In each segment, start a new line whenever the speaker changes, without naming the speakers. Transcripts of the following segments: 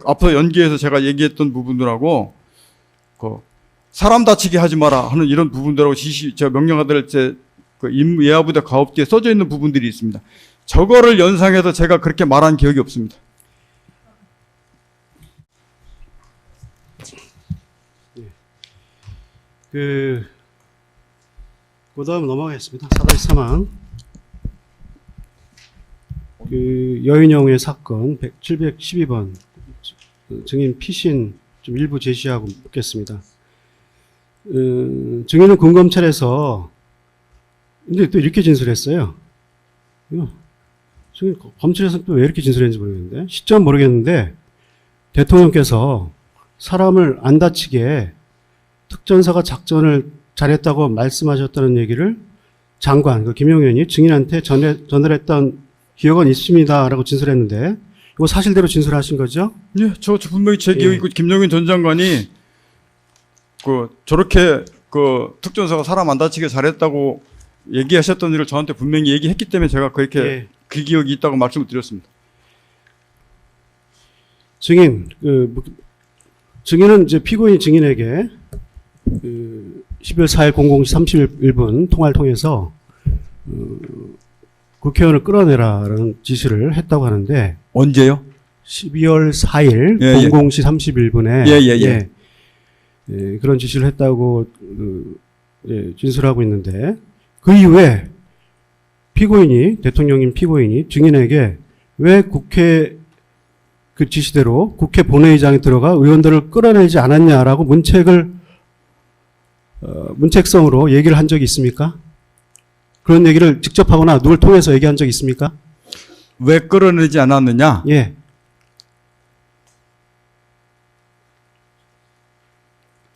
앞서 연기에서 제가 얘기했던 부분들하고 그 사람 다치게 하지 마라 하는 이런 부분들하고 제가 명령받을 그 예하부대 가업지에 써져 있는 부분들이 있습니다. 저거를 연상해서 제가 그렇게 말한 기억이 없습니다.
그다음 넘어가겠습니다. 4-3항. 여인영의 사건 712번 증인 피신 좀 일부 제시하고 묻겠습니다. 증인은 군검찰에서 근데 또 이렇게 진술했어요. 증인 검찰에서 또 왜 이렇게 진술했는지 모르겠는데 시점 모르겠는데 대통령께서 사람을 안 다치게 특전사가 작전을 잘했다고 말씀하셨다는 얘기를 장관 김용 의원이 증인한테 전달했던 기억은 있습니다라고 진술했는데 이거 사실대로 진술하신 거죠?
예, 저 분명히 제 기억이고 김용인 전 장관이 저렇게 특전사가 사람 안 다치게 잘했다고 얘기하셨던 일을 저한테 분명히 얘기했기 때문에 제가 그렇게 그 기억이 있다고 말씀을 드렸습니다. 증인
증인은 이제 피고인 증인에게 12월 4일 00시 31분 통화를 통해서 국회의원을 끌어내라라는 지시를 했다고 하는데
언제요?
12월 4일 00시 31분에 그런 지시를 했다고 진술하고 있는데 그 이후에 대통령인 피고인이 증인에게 왜 국회 그 지시대로 국회 본회의장에 들어가 의원들을 끌어내지 않았냐라고 문책성으로 얘기를 한 적이 있습니까? 그런 얘기를 직접 하거나 누굴 통해서 얘기한 적이 있습니까?
왜 끌어내지 않았느냐?
예.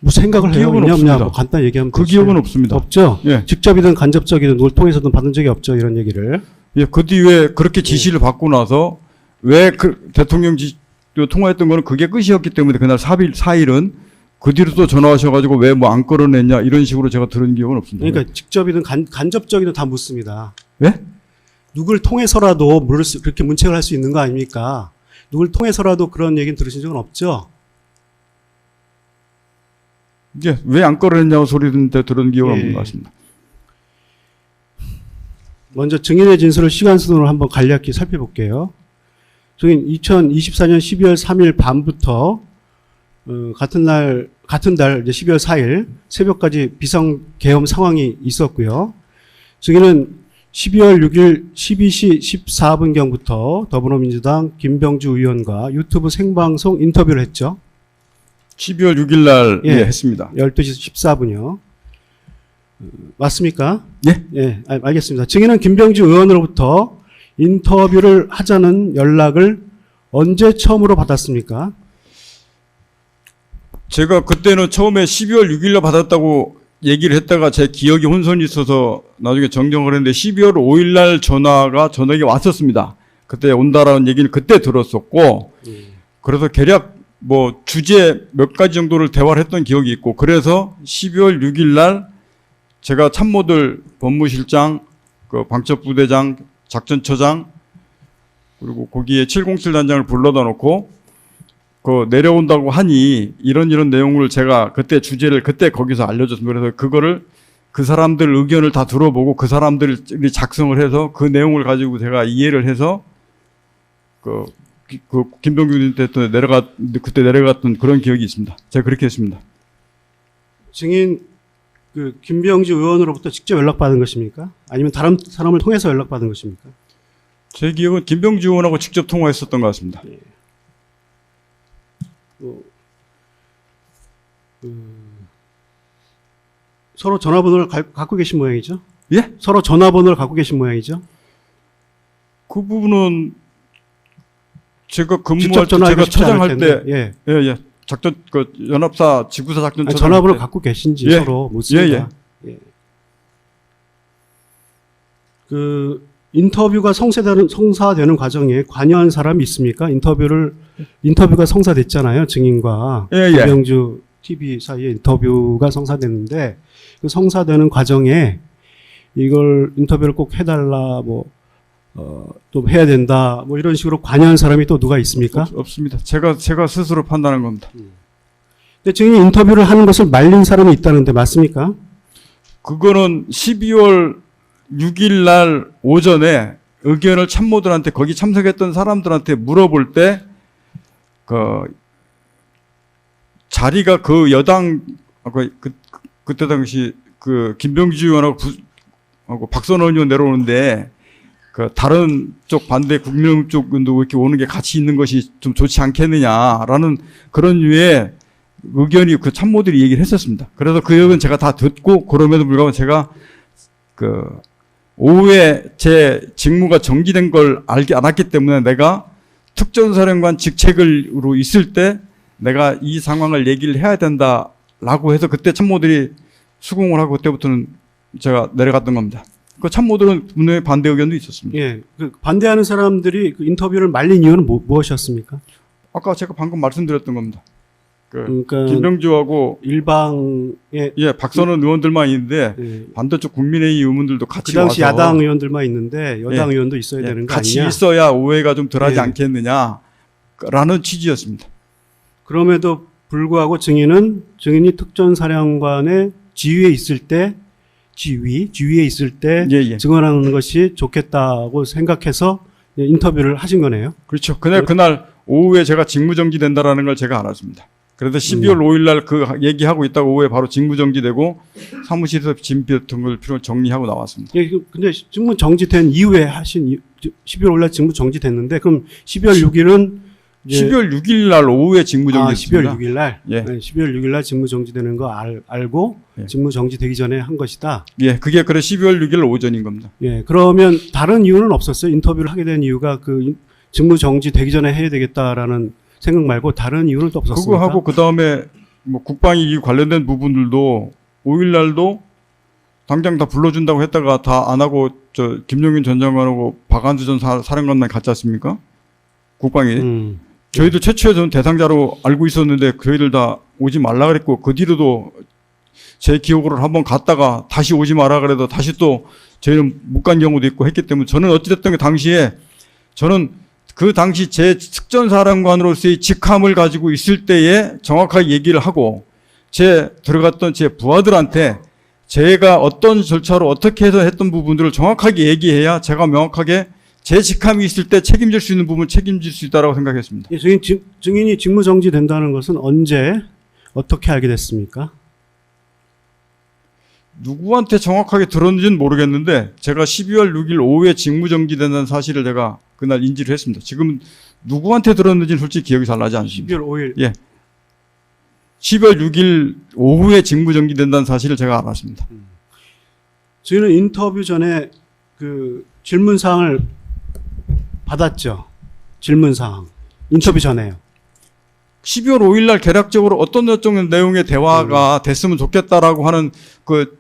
뭐 생각을 해요?
기억은 없습니다.
뭐 간단히 얘기하면
그 기억은 없습니다.
없죠?
예.
직접이든 간접적이든 누굴 통해서든 받은 적이 없죠. 이런 얘기를.
예, 그 뒤에 그렇게 지시를 받고 나서 왜 대통령 통화했던 거는 그게 끝이었기 때문에 그날 4일은 그 뒤로 또 전화하셔가지고 왜 뭐 안 끌어냈냐 이런 식으로 제가 들은 기억은 없습니다.
그러니까 직접이든 간접적이든 다 묻습니다.
예?
누굴 통해서라도 그렇게 문책을 할 수 있는 거 아닙니까? 누굴 통해서라도 그런 얘기는 들으신 적은 없죠?
예, 왜 안 끌어냈냐고 소리 듣는데 들은 기억은 없는 것 같습니다.
먼저 증인의 진술을 시간 순으로 한번 간략히 살펴볼게요. 증인 2024년 12월 3일 밤부터 같은 달 이제 12월 4일 새벽까지 비상계엄 상황이 있었고요. 증인은 12월 6일 12시 14분경부터 더불어민주당 김병주 의원과 유튜브 생방송 인터뷰를 했죠.
12월 6일 날 했습니다.
12시 14분이요. 맞습니까?
예?
예, 알겠습니다. 증인은 김병주 의원으로부터 인터뷰를 하자는 연락을 언제 처음으로 받았습니까?
제가 그때는 처음에 12월 6일 날 받았다고 얘기를 했다가 제 기억이 혼선이 있어서 나중에 정정을 했는데 12월 5일 날 전화가 저녁에 왔었습니다. 그때 온다라는 얘기는 그때 들었었고 그래서 대략 뭐 주제 몇 가지 정도를 대화를 했던 기억이 있고 그래서 12월 6일 날 제가 참모들 법무실장, 방첩부대장, 작전처장 그리고 거기에 707 단장을 불러다 놓고 내려온다고 하니 이런 내용을 제가 그때 주제를 그때 거기서 알려줬습니다. 그래서 그거를 그 사람들 의견을 다 들어보고 그 사람들이 작성을 해서 그 내용을 가지고 제가 이해를 해서 김병규 때 그때 내려갔던 그런 기억이 있습니다. 제가 그렇게 했습니다.
증인 김병주 의원으로부터 직접 연락받은 것입니까? 아니면 다른 사람을 통해서 연락받은 것입니까?
제 기억은 김병주 의원하고 직접 통화했었던 것 같습니다.
예. 서로 전화번호를 갖고 계신 모양이죠?
예?
서로 전화번호를 갖고 계신 모양이죠?
그 부분은 제가
직접
제가 처장할 때
예.
작전 연합사 지구사 작전
전화번호를 갖고 계신지 서로 묻습니다. 인터뷰가 성사되는 과정에 관여한 사람이 있습니까? 인터뷰가 성사됐잖아요. 증인과 김병주 TV 사이에 인터뷰가 성사됐는데 그 성사되는 과정에 이걸 인터뷰를 꼭 해달라 또 해야 된다. 뭐 이런 식으로 관여한 사람이 또 누가 있습니까?
없습니다. 제가 스스로 판단한 겁니다.
근데 증인이 인터뷰를 하는 것을 말린 사람이 있다는데 맞습니까?
그거는 12월 6일 날 오전에 의견을 참모들한테 거기 참석했던 사람들한테 물어볼 때 자리가 그 여당 그때 당시 김병주 의원하고 박선원 의원 내려오는데 다른 쪽 반대 국민의힘 쪽도 이렇게 오는 게 같이 있는 것이 좀 좋지 않겠느냐라는 그런 류의 의견이 그 참모들이 얘기를 했었습니다. 그래서 그 의견 제가 다 듣고 그럼에도 불구하고 제가 오후에 제 직무가 정지된 걸 알았기 때문에 내가 특전사령관 직책으로 있을 때 내가 이 상황을 얘기를 해야 된다라고 해서 그때 참모들이 수긍을 하고 그때부터는 제가 내려갔던 겁니다. 그 참모들은 분명히 반대 의견도 있었습니다.
예, 반대하는 사람들이 그 인터뷰를 말린 이유는 무엇이었습니까?
아까 제가 방금 말씀드렸던 겁니다.
그러니까
김병주하고
일방의
박선원 의원들만 있는데
예,
반대쪽 국민의힘 의원들도
그
같이
당시
와서
야당 의원들만 있는데 여당
예,
의원도 있어야 되는 거
같이
아니냐?
있어야 오해가 좀 덜하지
예.
않겠느냐라는 취지였습니다.
그럼에도 불구하고 증인이 특전사령관의 지휘에 있을 때 지휘에 있을 때
예.
증언하는 것이 좋겠다고 생각해서 인터뷰를 하신 거네요.
그렇죠. 그날 오후에 제가 직무정지 된다라는 걸 제가 알았습니다. 그래서 12월 5일 날 그 얘기하고 있다가 오후에 바로 직무정지되고 사무실에서 짐 같은 걸 필요로 정리하고 나왔습니다.
예, 근데 직무 정지된 이후에 12월 5일 날 직무 정지됐는데 그럼 12월 6일은
12월 6일 날 오후에 직무정지됐습니다.
12월 6일 날.
예.
네, 12월 6일 날 직무 정지되는 거 알고
예.
직무 정지되기 전에 한 것이다.
예, 그게 12월 6일 오전인 겁니다.
예. 그러면 다른 이유는 없었어요. 인터뷰를 하게 된 이유가 직무 정지되기 전에 해야 되겠다라는 생각 말고 다른 이유는 또 없었습니까?
그거 하고 그다음에 뭐 국방위 관련된 부분들도 5일 날도 당장 다 불러준다고 했다가 다 안 하고 김용인 전 장관하고 박한수 전 사령관만 갔지 않습니까? 국방위. 저희도 최초에 저는 대상자로 알고 있었는데 저희들 다 오지 말라 그랬고 그 뒤로도 제 기억으로 한번 갔다가 다시 오지 마라 그래도 다시 또 저희는 못 간 경우도 있고 했기 때문에 저는 어찌됐든 그 당시에 저는 그 당시 제 특전사령관으로서의 직함을 가지고 있을 때에 정확하게 얘기를 하고 들어갔던 제 부하들한테 제가 어떤 절차로 어떻게 해서 했던 부분들을 정확하게 얘기해야 제가 명확하게 제 직함이 있을 때 책임질 수 있는 부분을 책임질 수 있다고 생각했습니다.
예, 증인이 직무 정지된다는 것은 언제 어떻게 알게 됐습니까?
누구한테 정확하게 들었는지는 모르겠는데 제가 12월 6일 오후에 직무정지된다는 사실을 제가 그날 인지를 했습니다. 지금 누구한테 들었는지는 솔직히 기억이 잘 나지 않습니다.
12월 5일.
예. 12월 6일 오후에 직무정지된다는 사실을 제가 알았습니다.
저희는 인터뷰 전에 질문사항을 받았죠. 질문사항. 인터뷰 전에요.
12월 5일 날 개략적으로 어떤 내용의 대화가 됐으면 좋겠다라고 하는 그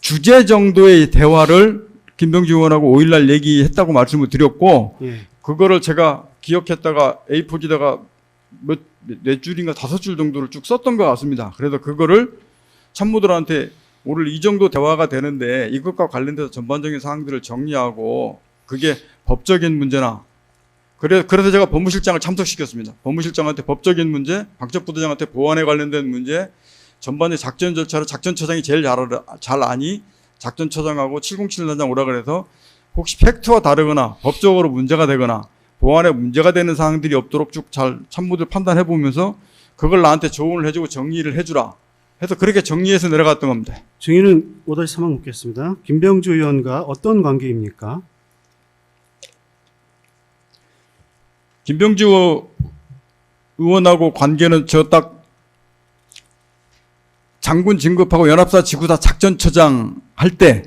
주제 정도의 대화를 김병주 의원하고 5일 날 얘기했다고 말씀을 드렸고
예.
그거를 제가 기억했다가 A4지다가 네 줄인가 5줄 정도를 쭉 썼던 것 같습니다. 그래서 그거를 참모들한테 오늘 이 정도 대화가 되는데 이것과 관련돼서 전반적인 사항들을 정리하고 그게 법적인 문제나 그래서 제가 법무실장을 참석시켰습니다. 법무실장한테 법적인 문제, 박적부대장한테 보안에 관련된 문제, 전반의 작전 절차를 작전처장이 제일 잘 아니 작전처장하고 707단장 오라 그래서 혹시 팩트와 다르거나 법적으로 문제가 되거나 보안에 문제가 되는 사항들이 없도록 쭉 잘 참모들 판단해 보면서 그걸 나한테 조언을 해주고 정리를 해주라 해서 그렇게 정리해서 내려갔던 겁니다.
증인은 5-3만 묻겠습니다. 김병주 의원과 어떤 관계입니까?
김병주 의원하고 관계는 저 딱 장군 진급하고 연합사 지구사 작전처장 할 때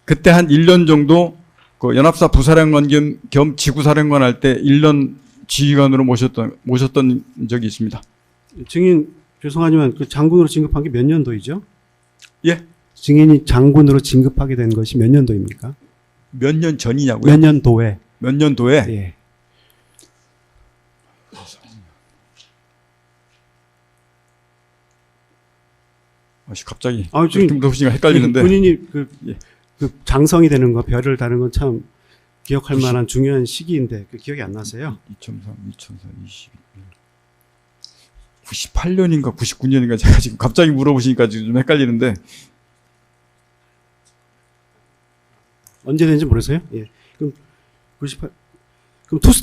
그때 한 1년 정도 그 연합사 부사령관 겸 지구사령관 할 때 1년 지휘관으로 모셨던 적이 있습니다.
증인 죄송하지만 그 장군으로 진급한 게 몇 년도이죠?
예?
증인이 장군으로 진급하게 된 것이 몇 년도입니까?
몇 년 전이냐고요?
몇 년도에?
몇 년도에?
예.
갑자기
지금
헷갈리는데
본인이
예.
그 장성이 되는 거 별을 다는 건 참 기억할 만한 중요한 시기인데 그 기억이 안 나세요?
2003, 2004, 98년인가 99년인가 제가 지금 갑자기 물어보시니까 지금 좀 헷갈리는데
언제 된지 모르세요? 예. 그럼 98. 그럼